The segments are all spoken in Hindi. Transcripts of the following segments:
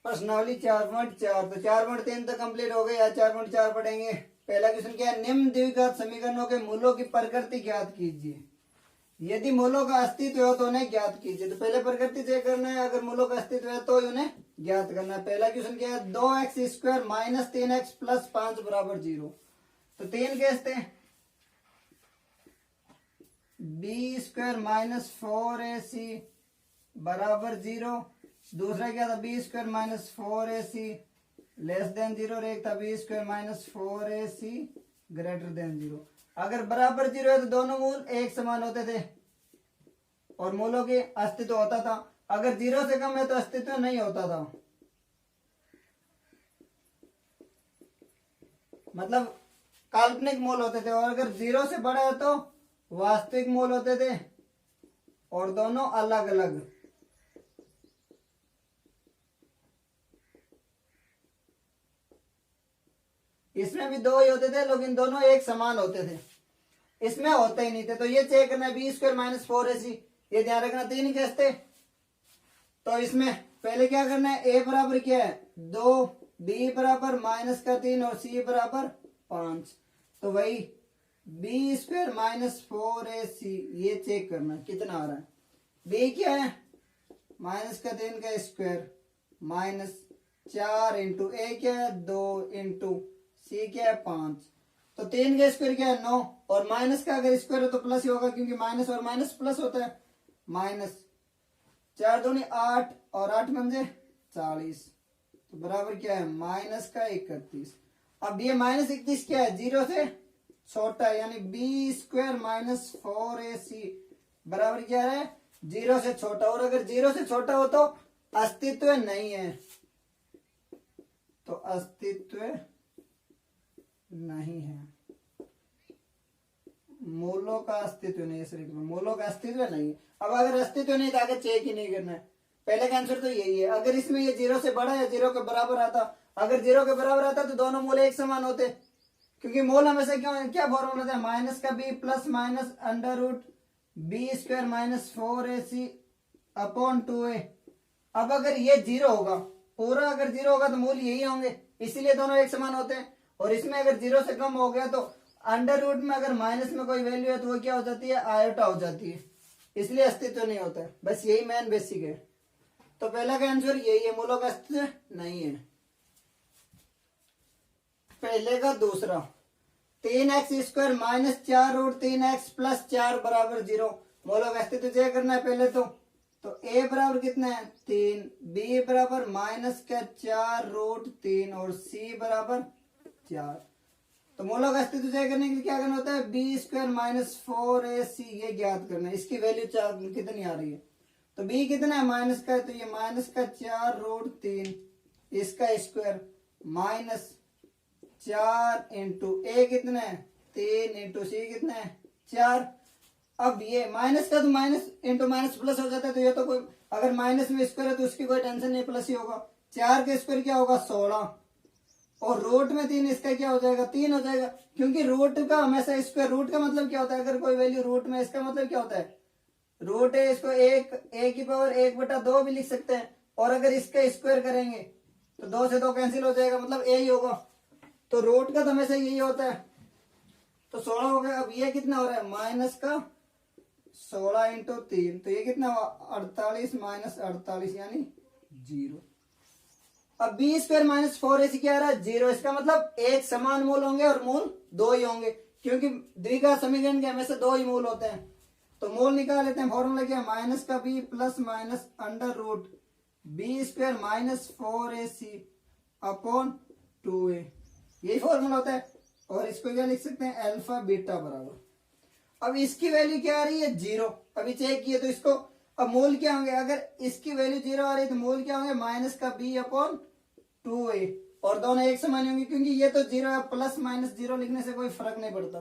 प्रश्नावली 4.4 तो 4.3 तो कंप्लीट हो गई। आज 4.4 पढ़ेंगे। पहला क्वेश्चन क्या है, निम्न द्विघात समीकरणों के मूलों की प्रकृति ज्ञात कीजिए। यदि मूलों का अस्तित्व हो तो उन्हें ज्ञात कीजिए। तो पहले प्रकृति चेक करना है, अगर मूलों का अस्तित्व है तो उन्हें ज्ञात करना है। पहला क्वेश्चन क्या है, 2x² माइनस 3x प्लस 5 बराबर 0। तो 3 कैसे थे, b² माइनस 4ac बराबर 0। दूसरा क्या था, b² minus 4ac less than 0 और एक था b² minus 4ac greater than 0। अगर बराबर 0 है तो दोनों मूल एक समान होते थे और मूलों के अस्तित्व होता था। अगर 0 से कम है तो अस्तित्व नहीं होता था। मतलब काल्पनिक मूल होते थे। और अगर 0 से बड़ा है तो वास्तविक मूल होते थे और दोनों अलग अलग। इसमें भी दो ही होते थे लेकिन दोनों एक समान होते थे। इसमें होते ही नहीं थे। तो ये चेक करना है, b² माइनस 4ac, ये ध्यान रखना 3 कैसे थे। तो इसमें पहले क्या करना है, a बराबर क्या है 2, b बराबर -3 और c बराबर 5। तो वही b² माइनस 4ac ये चेक करना कितना आ रहा है। b क्या है -3 का स्क्वायर माइनस 4 इंटू a क्या है 2 इंटू c क्या है 5। तो 3 का स्क्वायर क्या है 9 और माइनस का अगर स्क्वायर है तो प्लस ही होगा क्योंकि माइनस और माइनस प्लस होता है। माइनस 4 दूनी 8 और 8 पंजे 40। तो बराबर क्या है -31। अब ये -31 क्या है 0 से छोटा है, यानी b² माइनस 4ac बराबर क्या है 0 से छोटा। और अगर 0 से छोटा हो तो अस्तित्व नहीं है। तो अस्तित्व नहीं है, मूलों का अस्तित्व नहीं है। सिर्फ मूलों का अस्तित्व नहीं है। अब अगर अस्तित्व नहीं तो आगे चेक ही नहीं करना है। पहले का आंसर तो यही है। अगर इसमें ये 0 से बड़ा या 0 के बराबर आता, अगर 0 के बराबर आता तो दोनों मूल एक समान होते क्योंकि मूल हमेशा क्या फॉर्मूला था, माइनस का b plus minus under root b² minus 4ac upon 2a। अब अगर ये 0 होगा पूरा, अगर 0 होगा तो मूल यही होंगे, इसीलिए दोनों एक समान होते हैं। और इसमें अगर 0 से कम हो गया तो अंडर रूट में अगर माइनस में कोई वैल्यू है तो वो क्या हो जाती है आयोटा हो जाती है, इसलिए अस्तित्व नहीं होता है। बस यही मेन बेसिक है। तो पहला का आंसर यही है, मूलों का अस्तित्व नहीं है। पहले का दूसरा 3x² minus 4 root 3x plus 4 बराबर 0। मूलों का अस्तित्व चेक करना है पहले तो a बराबर कितना है 3, b बराबर -4 रूट 3 और c बराबर 4। तो मूलों का अस्तित्व चेक करने के लिए क्या करना होता है, b² माइनस 4ac ये ज्ञात करना है। इसकी वैल्यू कितनी आ रही है, तो b कितना है माइनस का है तो ये -4 रूट 3 इसका स्क्वायर माइनस 4 इंटू a कितना है 3 इंटू c कितना है 4। अब ये माइनस का तो माइनस इंटू माइनस प्लस हो जाता है। तो ये तो कोई अगर माइनस में स्क्वायर है तो उसकी कोई टेंशन नहीं, प्लस ही होगा। 4 का स्क्वायर क्या होगा 16 और रूट में 3 इसका क्या हो जाएगा 3 हो जाएगा क्योंकि रूट का हमेशा स्क्वायर, रूट का मतलब क्या होता है अगर कोई वैल्यू रूट में, इसका मतलब क्या होता है रूट है, इसको a की पावर 1/2 भी लिख सकते हैं। और अगर इसका स्क्वायर करेंगे तो 2 से 2 कैंसिल हो जाएगा, मतलब a ही होगा। तो रूट का तो हमेशा यही होता है। तो 16 हो गया। अब ये कितना हो रहा है माइनस का 16 इंटू 3 तो ये कितना हुआ 48 माइनस 48 यानी 0। अब b² माइनस 4ac क्या आ रहा है 0। इसका मतलब एक समान मूल होंगे और मूल 2 ही होंगे क्योंकि द्विघात समीकरण के हमेशा 2 ही मूल होते हैं। तो मूल निकाल लेते हैं। फॉर्मूला क्या है माइनस का b plus minus under root b² minus 4ac upon 2a, यही फॉर्मूला होता है। और इसको क्या लिख सकते हैं अल्फा बीटा बराबर। अब इसकी वैल्यू क्या आ रही है 0। अभी चेक किए तो इसको अब मूल क्या होंगे, अगर इसकी वैल्यू 0 आ रही है तो मूल क्या होंगे माइनस का b अपॉन 2a और दोनों एक समान होंगे क्योंकि ये तो 0 है, प्लस माइनस 0 लिखने से कोई फर्क नहीं पड़ता।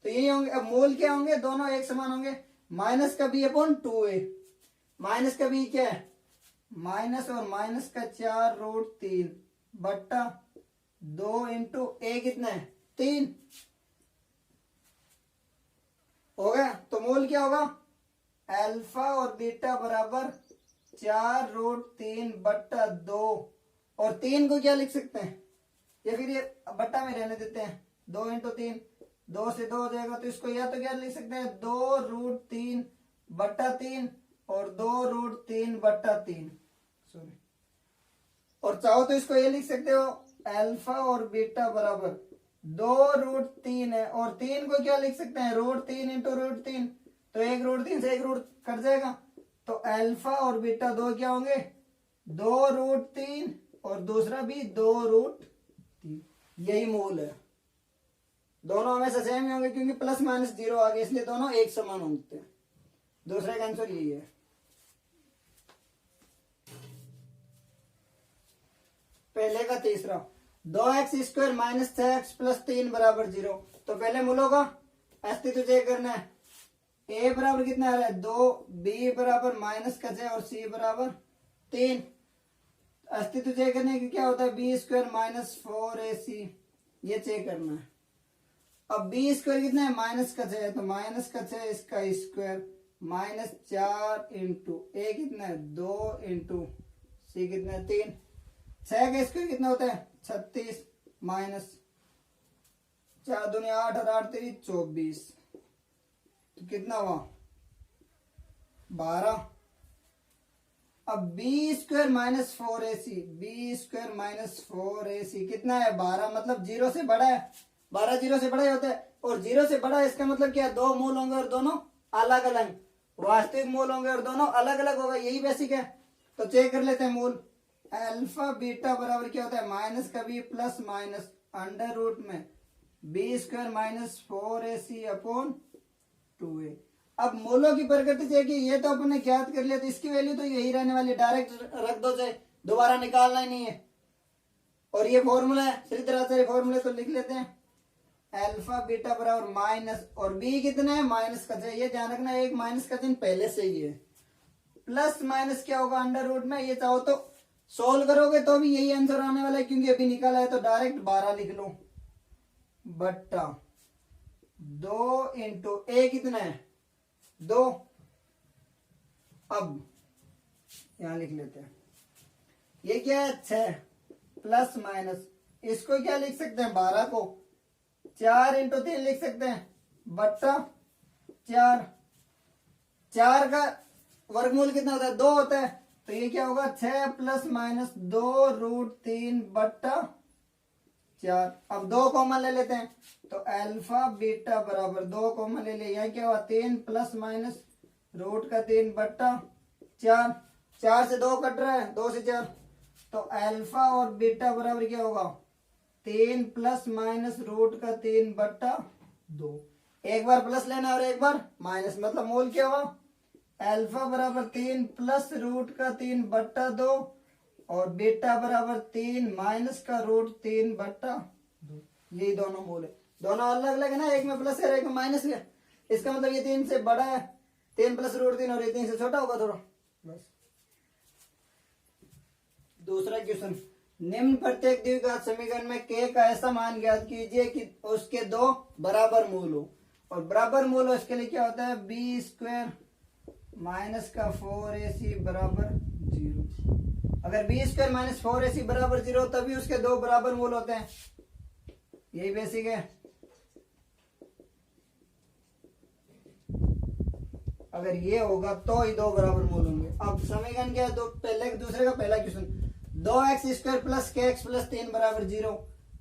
तो यही होंगे। अब मूल क्या होंगे दोनों एक समान होंगे, माइनस का b अपॉन 2a। माइनस का b क्या है माइनस और माइनस का 4 रूट 3 बट्टा 2 इंटू a कितना है 3 हो गया। तो मूल क्या होगा अल्फा और बीटा बराबर 4 रूट 3 बट्टा 2 और 3 को क्या लिख सकते हैं, या फिर ये बट्टा में रहने देते हैं, 2 × 3, 2 से 2 हो जाएगा, तो इसको या तो क्या लिख सकते हैं 2√3/3 और 2√3/3, सॉरी। और चाहो तो इसको ये लिख सकते हो अल्फा और बीटा बराबर 2√3 है, और 3 को क्या लिख सकते हैं √3 × √3, तो 1√3 से 1 रूट कट जाएगा, तो अल्फा और बीटा दो क्या होंगे 2√3 और दूसरा भी 2√3। यही मूल है, दोनों हमेशा सेम ही होंगे क्योंकि प्लस माइनस 0 आ गए, इसलिए दोनों एक समान होते हैं। दूसरे का आंसर यही है। पहले का तीसरा 2x² - 6x + 3 = 0। तो पहले मूलों का अस्तित्व चेक करना है। a बराबर कितना आ रहा है 2, b बराबर -6 और c बराबर 3। अस्तित्व चेक करने की क्या होता है b² - 4ac, ये चेक करना है। अब b² कितना है -6 है, तो -6 इसका स्क्वायर -4 × a कितना है 2 × c कितना है 3। 6 का स्क्वायर कितना होता है 36 माइनस 4 दूनी 8 और 8 तेरी 24, तो कितना हुआ 12। अब b² - 4ac, b² - 4ac कितना है 12, मतलब 0 से बड़ा है, 12 0 से बड़ा ही होता है, और 0 से बड़ा है इसका मतलब क्या है 2 मूल होंगे और दोनों अलग अलग, वास्तविक मूल होंगे और दोनों अलग अलग होगा, यही बेसिक है। तो चेक कर लेते हैं मूल। अल्फा बीटा बराबर क्या होता है माइनस का b plus minus under root में b² - 4ac/2a। अब मूलों की प्रकृति से कि ये तो अपन ने ज्ञात कर लिया, तो इसकी वैल्यू तो यही रहने वाली, डायरेक्ट रख दो, चाहे दोबारा निकालना ही नहीं है। और ये फॉर्मूला है श्रीधराचार्य फॉर्मूले, तो लिख लेते हैं अल्फा बीटा बराबर माइनस, और b कितना है -6, ये ध्यान रखना एक माइनस का चिन्ह पहले से ही है, प्लस माइनस क्या होगा अंडर रूट में, ये चाहो तो सोल्व करोगे तो भी यही आंसर आने वाला है क्योंकि अभी निकाला है, तो डायरेक्ट 12 लिख लो बट्टा 2 × a कितना है 2। अब यहां लिख लेते हैं ये क्या है 6 प्लस माइनस, इसको क्या लिख सकते हैं 12 को 4 × 3 लिख सकते हैं बट्टा 4। 4 का वर्गमूल कितना होता है 2 होता है, तो ये क्या होगा 6 प्लस माइनस 2√3/4। अब 2 कॉमन ले लेते हैं, तो अल्फा बीटा बराबर 2 कॉमन ले लिया, यहाँ क्या हुआ 3 प्लस माइनस √3/4। 4 से 2 कट रहा है, 2 से 4, तो अल्फा और बीटा बराबर क्या होगा 3 प्लस माइनस √3/2। एक बार प्लस लेना और एक बार माइनस, मतलब मोल क्या हुआ अल्फा बराबर 3 प्लस √3/2 और बीटा बराबर 3 माइनस का √3/2। यही दोनों मोल है, दोनों अलग अलग है ना, एक में प्लस है एक में माइनस है, इसका मतलब ये 3 से बड़ा है, 3 प्लस √3, और ये 3 से छोटा होगा थोड़ा बस। दूसरा क्वेश्चन, निम्न प्रत्येक द्विघात समीकरण में k का ऐसा मान ज्ञात कीजिए कि उसके 2 बराबर मूल हो, और बराबर मूल हो इसके लिए क्या होता है b² माइनस का 4ac बराबर 0। अगर b² माइनस 4ac बराबर 0 तभी उसके 2 बराबर मूल होते हैं, यही बेसिक है। अगर ये होगा तो ही 2 बराबर मूल होंगे। अब समीकरण क्या है, पहले दूसरे का पहला question 2x² plus kx plus 3 बराबर 0,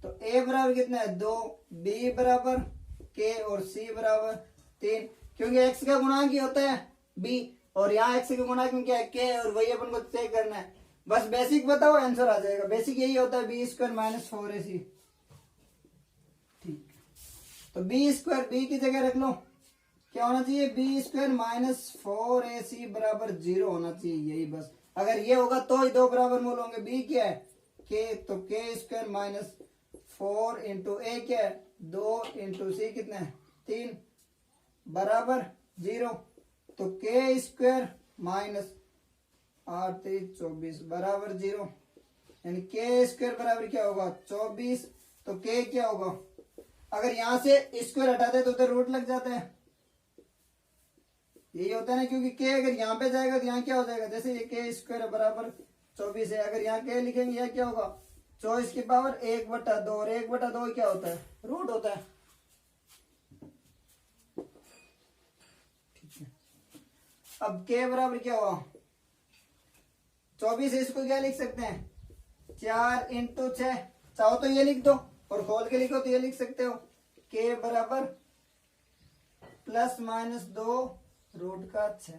तो a बराबर कितना है 2, b बराबर k और c बराबर 3, क्योंकि x का गुणांक ही होता है b, और यहाँ x का गुणांक में क्या है k, और वही अपन को चेक करना है, बस बेसिक बताओ आंसर आ जाएगा। बेसिक यही होता है b² माइनस 4ac। ठीक, तो b² b की जगह रख लो, क्या होना चाहिए b² माइनस 4ac बराबर 0 होना चाहिए, यही बस। अगर ये होगा तो ही 2 बराबर मूल होंगे। b क्या है k, तो k² माइनस 4 × a क्या है 2 × c कितना है 3 बराबर 0, तो k² माइनस 8 3 24 बराबर 0, यानी k² बराबर क्या होगा 24, तो k क्या होगा, अगर यहां से स्क्वायर हटाते तो उधर रूट लग जाता है, यही होता है ना, क्योंकि k अगर यहाँ पे जाएगा तो यहाँ क्या हो जाएगा, जैसे ये k² बराबर 24 है। अगर यहाँ के लिखेंगे यह क्या होगा 24 की पावर 1/2 और 1/2 क्या होता है रूट होता है। ठीक है, अब के बराबर क्या हुआ 24 है, इसको क्या लिख सकते हैं 4 इंटू 6, चाहो तो ये लिख दो और खोल के लिखो तो ये लिख सकते हो के बराबर ±2 रूट का 6।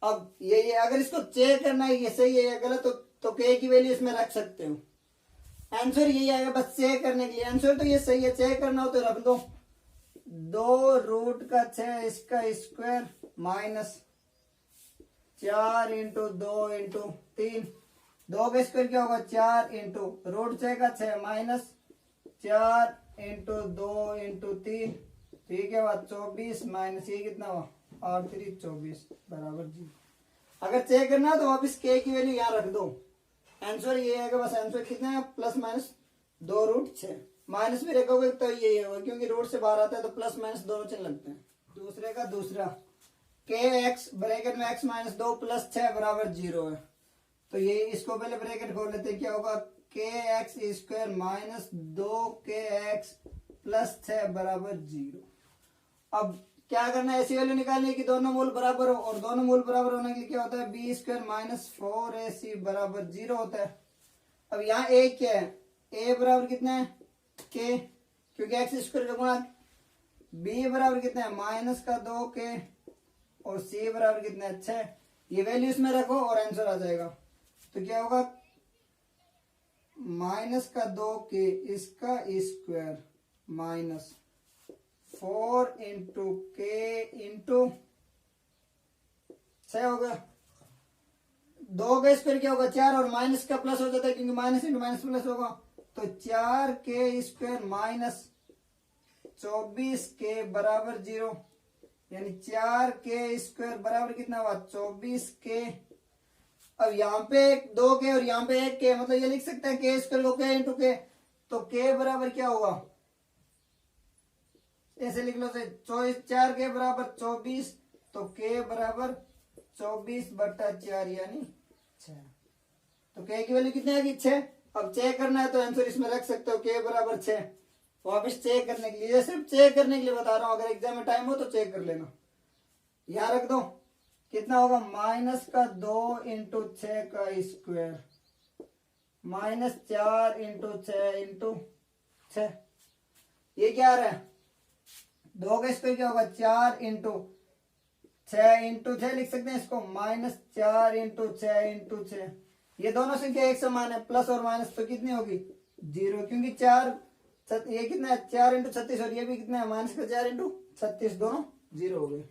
अब ये अगर इसको चेक करना है ये सही है या गलत तो के की वैल्यू इसमें रख सकते हो। आंसर यही आएगा बस चेक करने के लिए। आंसर तो ये सही है, चेक करना हो तो रख दो 2 रूट का 6 इसका स्क्वायर माइनस 4 इंटू 2 इंटू 3, 2 का स्क्वायर क्या होगा 4 इंटू रूट 6 का 6 माइनस 4 इंटू 2 इंटू 3, ठीक है बात 24 माइनस ये कितना हुआ 8 3 24 बराबर जी। अगर चेक करना तो वापस के की वैल्यू यहाँ रख दो। आंसर ये है कि बस आंसर कितना है ±2 रूट 6, माइनस भी रखोगे तो यही होगा क्योंकि रूट से बाहर आता है तो प्लस माइनस दोनों चिन्ह लगते हैं। दूसरे का दूसरा के एक्स ब्रैकेट में x -2 + 6 बराबर 0 है तो ये इसको पहले ब्रैकेट खोल लेते हैं क्या होगा के एक्स स्क्वायर माइनस 2kx + 6 बराबर 0। अब क्या करना है ऐसी वैल्यू निकालनी है कि दोनों मूल बराबर हो और दोनों मूल बराबर होने के लिए क्या होता है b² - 4ac बराबर 0 होता है। अब यहाँ a क्या है a बराबर कितना है k क्योंकि x² का गुणा, b बराबर कितना है -2k और c बराबर कितना है 6। ये वैल्यू इसमें रखो और आंसर आ जाएगा। तो क्या होगा -2k इसका स्क्वायर माइनस 4 इंटू के इंटू 6 होगा, 2 का स्क्वायर क्या होगा 4 और माइनस का प्लस हो जाता है क्योंकि माइनस इंटू माइनस प्लस होगा तो 4k स्क्वायर माइनस 24k बराबर 0 यानी 4k स्क्वायर बराबर कितना हुआ 24k। अब यहाँ पे 2k और यहाँ पे 1k मतलब ये लिख सकते हैं k स्क्वायर को k इंटू k तो k बराबर क्या होगा ऐसे लिख लो 4k बराबर 24 तो k बराबर 24/4 यानी 6। तो k की वैल्यू कितनी आएगी 6। अब चेक करना है तो आंसर इसमें रख सकते हो k बराबर 6। वापिस चेक करने के लिए सिर्फ चेक करने के लिए बता रहा हूं, अगर एग्जाम में टाइम हो तो चेक कर लेना। यहाँ रख दो कितना होगा -2 इंटू 6 का स्क्वायर -4 इंटू 6 इंटू 6, ये क्या आ रहा है 2 का स्क्वायर क्या होगा 4 इंटू 6 इंटू 6 लिख सकते हैं इसको -4 इंटू 6 इंटू 6। ये दोनों संख्या एक समान है प्लस और माइनस तो कितनी होगी 0 क्योंकि 4 ये कितना है 4 इंटू 36 और ये भी कितना है -4 इंटू 36 दोनों 0 हो गए।